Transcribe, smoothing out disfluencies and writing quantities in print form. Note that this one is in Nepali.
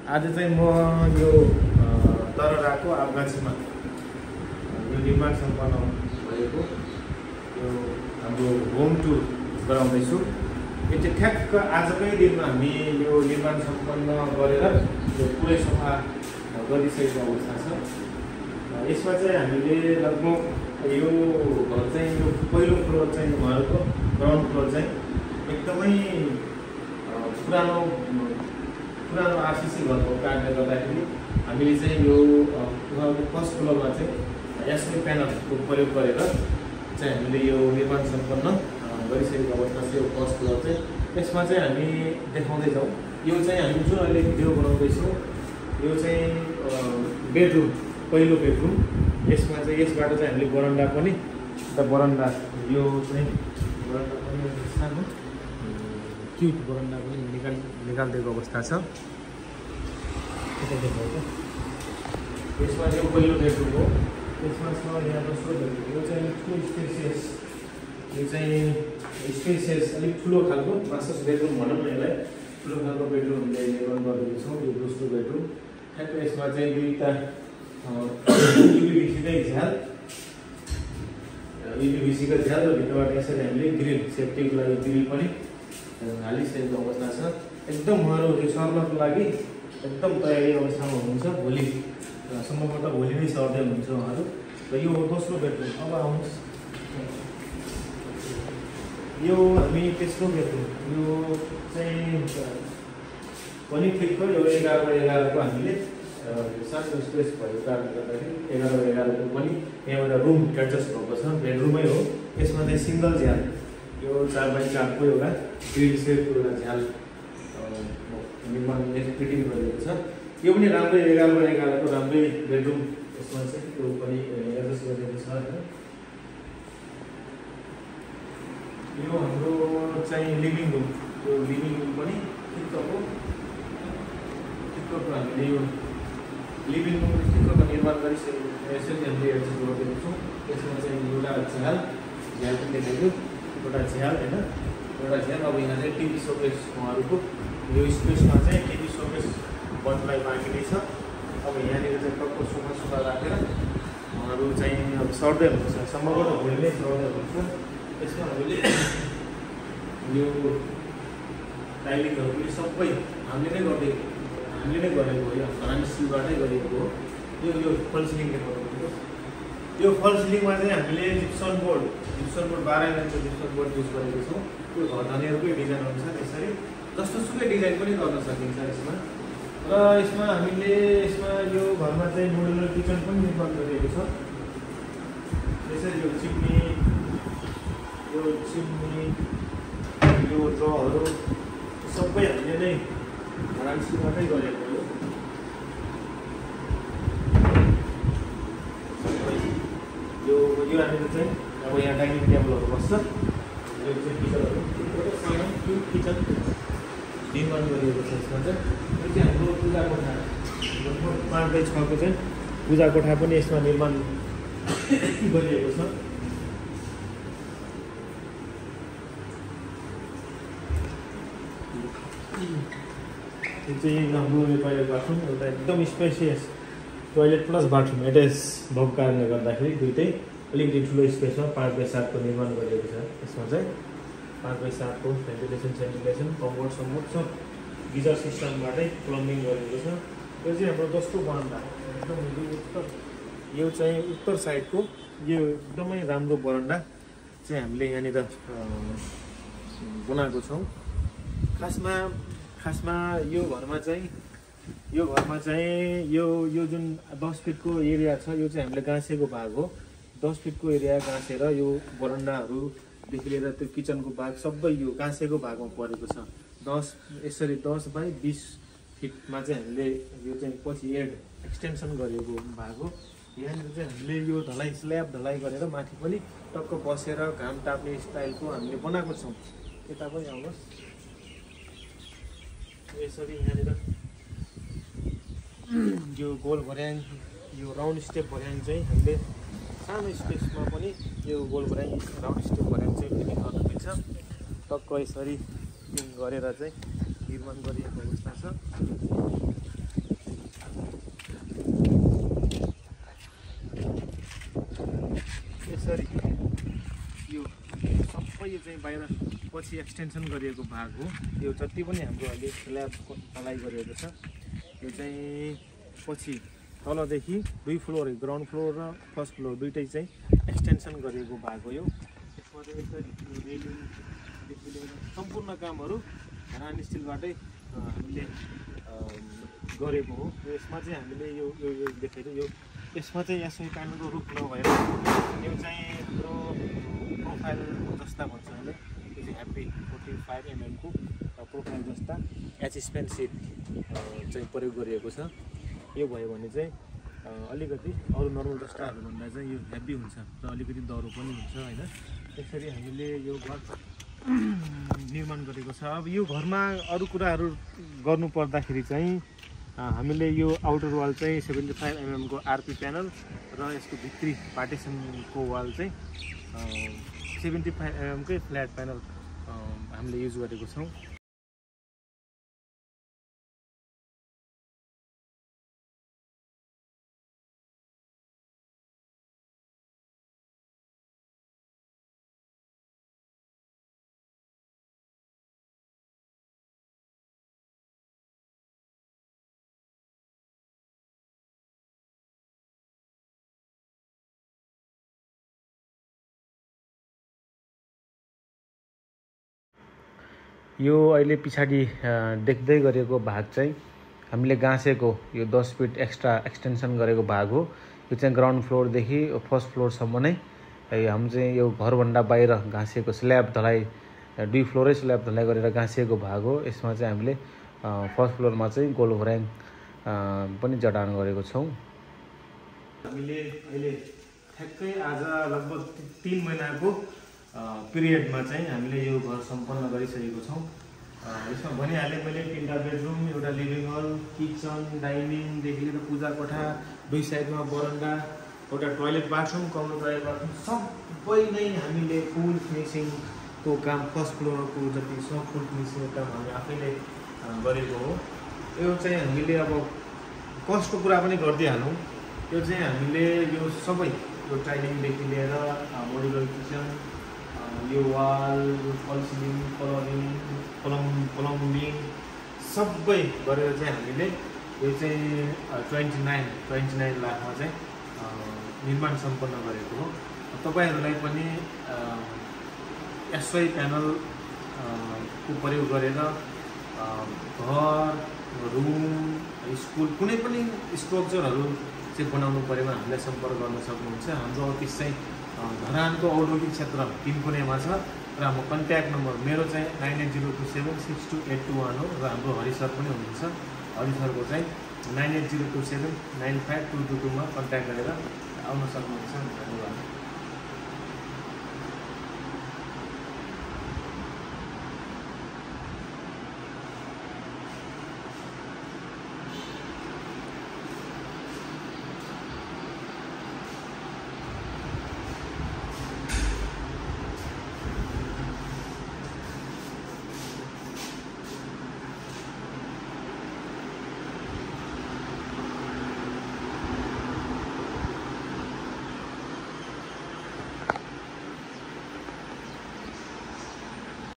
आज चाहिँ म यो तरराको आगाछीमा यो निर्माण सम्पन्न भएको यो हाम्रो होम टुर गराउँदैछु। यो चाहिँ ठ्याक्क आजकै दिनमा हामी यो निर्माण सम्पन्न गरेर यो पुरै सफा गरिसकेको अवस्था छ। यसमा चाहिँ हामीले लगभग यो घर चाहिँ यो पहिलो फ्लोर चाहिँ घरको ग्राउन्ड फ्लोर चाहिँ एकदमै पुरानो आरसीसी घरको कारणले गर्दाखेरि हामीले चाहिँ यो फर्स्ट फ्लोरमा चाहिँ एसएल प्यानलको प्रयोग गरेर चाहिँ हामीले यो निर्माण सम्पन्न गरिसकेको अवस्था छ। यो फर्स्ट फ्लोर चाहिँ यसमा चाहिँ हामी देखाउँदैछौँ। यो चाहिँ हामी जुन अहिले भिडियो बनाउँदैछौँ यो चाहिँ बेडरुम, पहिलो बेडरुम। यसमा चाहिँ यसबाट चाहिँ हामीले बरन्डा पनि बरन्डा यो चाहिँ बरन्डा पनि सानो क्युट बरन्डा पनि निकालिदिएको अवस्था छ। यसमा यो पहिलो बेडरुम हो। यसमा छ यहाँ दोस्रो बेडरुम। यो चाहिँ ठुलो स्पेसियस, यो चाहिँ स्पेसियस अलिक ठुलो खालको मास्टर्स बेडरुम भनौँ न यसलाई, ठुलो खालको बेडरुम हामीले निर्माण गरिदिएको छौँ। यो दोस्रो बेडरुम ठ्याक्कै यसमा चाहिँ दुईवटा युपिभीसीकै झ्याल, युपिभीसीको झ्याल र भित्रबाट यसरी हामीले ग्रिल, सेफ्टीको लागि ग्रिल पनि हालिसकेको अवस्था छ। एकदम उहाँहरू यो सर्नको लागि एकदम तयारी अवस्थामा हुनुहुन्छ। भोलिसम्मबाट भोलि नै सर्दै हुनुहुन्छ उहाँहरू। र यो दोस्रो बेडरुम। अब आउनुहोस्, यो हामी तेस्रो बेडरुम। यो चाहिँ पनि ठिकको यो 11x11को हामीले सानो स्पेस भएको कारणले गर्दाखेरि 11x11को पनि यहाँ एउटा रुम एडजस्ट भएको छ, बेडरुमै हो। यसमा चाहिँ सिङ्गल झ्याल, यो 4x4को एउटा ग्रिल सेपको एउटा झ्याल निर्माण फिटिङ गरिएको छ। यो पनि राम्रै 11x11को राम्रै बेडरुम यसमा चाहिँ त्यो पनि एडजस्ट गरिएको छ। यो हाम्रो चाहिँ लिभिङ रुम। यो लिभिङ रुम पनि ठिक्कको हामीले यो लिभिङ रुम ठिक्कको निर्माण गरिसकेको यसरी हामीले एडजस्ट गरिदिएको छौँ। यसमा चाहिँ एउटा झ्याल पनि देखाइदियो, एउटा झ्याल होइन, एउटा झ्याल। अब यहाँ चाहिँ टिभी सोकेस उहाँहरूको यो स्पेसमा चाहिँ टिभी सोकेस बन्नलाई बाँकी नै छ। अब यहाँनिर चाहिँ टक्क सोफा राखेर उहाँहरू चाहिँ अब सर्दै हुन्छ, सम्मबाट भोलि नै सर्दै हुन्छ। यसमा हामीले यो टाइलिङहरू पनि सबै हामीले नै गरेको हो। यो हामी स्टिलबाटै गरेको हो। यो फल सिलिङ देखाउनु। यो फल सिलिङमा चाहिँ हामीले जिप्सन बोर्ड 12 इन्चको जिप्सन बोर्ड युज गरेको छौँ। यो घर धनीहरूकै डिजाइन अनुसार यसरी जस्तोसुकै डिजाइन पनि गर्न सकिन्छ यसमा। र यसमा हामीले यो घरमा चाहिँ मोडुलर किचन पनि निर्माण गरिएको छ। यसरी यो चिम्नी, यो ड्रहरू सबै हामीले नै रान्सीबाटै गरेको हो। यो हामीले चाहिँ अब यहाँ डाइनिङ टेबलहरू बस्छ। यो चाहिँ किचनहरू सानो क्युट किचन निर्माण गरिएको छ। यसमा चाहिँ यो चाहिँ हाम्रो पूजा कोठा 5x6को चाहिँ पूजा कोठा पनि यसमा निर्माण गरिएको छ। यो चाहिँ हाम्रो टोइलेट बाथरुम, एउटा एकदम spacious toilet plus bathroom attach भएको कारणले गर्दाखेरि दुइटै अलिकति ठुलो स्पेसमा 5x7को निर्माण गरिएको छ। यसमा चाहिँ 5x7को भेन्टिलेसन कम्फोर्ट सब गिजर सिस्टमबाटै प्लम्बिङ गरिएको छ। यो चाहिँ हाम्रो दोस्रो बरन्डा, एकदम यो चाहिँ उत्तर साइडको यो एकदमै राम्रो बरन्डा चाहिँ हामीले यहाँनिर बनाएको छौँ। खासमा यो घरमा चाहिँ यो जुन 10 फिटको एरिया छ यो चाहिँ हामीले गाँसेको भाग हो। 10 फिटको एरिया गाँसेर यो बरन्डाहरूदेखि लिएर त्यो किचनको भाग सबै यो गाँसेको भागमा परेको छ। 10x20 फिटमा चाहिँ हामीले यो चाहिँ पछि एक्सटेन्सन गरेको भाग हो। यहाँनिर चाहिँ हामीले यो स्ल्याब ढलाइ गरेर माथि पनि टक्क बसेर घाम ताप्ने स्टाइलको हामीले बनाएको छौँ। यता पनि आउनुहोस्। यसरी यहाँनिर यो गोल भर्याङ, यो राउन्ड स्टेप भर्याङ चाहिँ हामीले सानो स्पेसमा पनि यो गोल भर्याङ राउन्ड स्टेप भर्याङ चाहिँ फिटिङ गर्न मिल्छ। टक्क यसरी फिटिङ गरेर चाहिँ निर्माण गरिएको अवस्था छ। चाहिँ बाहिर पछि एक्सटेन्सन गरिएको भाग हो। यो जति पनि हाम्रो अहिले स्ल्याब ढलाइ गरिएको छ यो चाहिँ पछि तलदेखि 2 फ्लोर ग्राउन्ड फ्लोर र फर्स्ट फ्लोर दुइटै चाहिँ एक्सटेन्सन गरिएको भाग हो यो। यसमा चाहिँ रेलिङदेखि लिएर सम्पूर्ण कामहरू रान स्टिलबाटै हामीले गरेको हो। यसमा चाहिँ हामीले यो देखाइदियो यो यसमा चाहिँ एसओई प्यानलको रूप नभएर यो चाहिँ हाम्रो प्रोफाइल जस्ता भन्छ हामीले यो चाहिँ ह्याप्पी 45 mm को प्रोफाइल जस्ता एचस्पेन सिट चाहिँ प्रयोग गरिएको छ। यो भयो भने चाहिँ अलिकति अरू नर्मल जस्ताहरूभन्दा चाहिँ यो हेभी हुन्छ र अलिकति दह्रो पनि हुन्छ होइन। त्यसरी हामीले यो घर निर्माण गरेको छ। अब यो घरमा अरू कुराहरू गर्नु पर्दाखेरि चाहिँ हामीले यो आउटर वाल चाहिँ 75 mm को आरपी प्यानल र यसको भित्री पार्टिसनको वाल चाहिँ 75 mm कै फ्ल्याट प्यानल हामीले युज गरेको छौँ। यो अहिले पछाडि देख्दै गरेको भाग चाहिँ हामीले गाँसेको यो 10 फिट एक्स्ट्रा एक्सटेन्सन गरेको भाग हो। यो चाहिँ ग्राउन्ड फ्लोरदेखि फर्स्ट फ्लोरसम्म नै हामी चाहिँ यो घरभन्दा बाहिर गाँसिएको स्ल्याब ढलाइ 2 फ्लोरै स्ल्याब ढलाइ गरेर गाँसिएको भाग हो। यसमा चाहिँ हामीले फर्स्ट फ्लोरमा चाहिँ गोल्ड भर्याङ पनि जडान गरेको छौँ। हामीले अहिले ठ्याक्कै आज लगभग 3 महिनाको पिरियडमा चाहिँ हामीले यो घर सम्पन्न गरिसकेको छौँ। यसमा भनिहालेँ मैले 3टा बेडरुम, एउटा लिभिङ हल, किचन, डाइनिङदेखि लिएर पूजा कोठा, 2 साइडमा बरन्डा, एउटा toilet bathroom, common toilet bathroom सबै नै हामीले फुल फिनिसिङको काम फर्स्ट फ्लोरको जति सब फुल फिनिसिङको काम हामी आफैले गरेको हो। यो चाहिँ हामीले अब कस्टको कुरा पनि गरिदिइहालौँ। यो चाहिँ हामीले यो सबै यो टाइलिङदेखि लिएर मोडुलर किचन, यो वाल, फल सिलिङ, प्लम्बिङ सबै गरेर चाहिँ हामीले यो चाहिँ 29 लाखमा चाहिँ निर्माण सम्पन्न गरेको हो। तपाईहरुलाई पनि एसओई प्यानल को प्रयोग गरेर घर, रुम, स्कुल कुनै पनि स्ट्रक्चरहरू चाहिँ बनाउनु परेमा हामीलाई सम्पर्क गर्न सक्नुहुन्छ। हाम्रो अफिस चाहिँ धरानको औद्योगिक क्षेत्र 3 कुनेमा छ र हाम्रो कन्ट्याक्ट नम्बर मेरो चाहिँ 9802762821 हो र हाम्रो हरि सर पनि हुनुहुन्छ। हरि सरको चाहिँ 9802795222 मा कन्ट्याक्ट गरेर आउन सक्नुहुन्छ। धन्यवाद।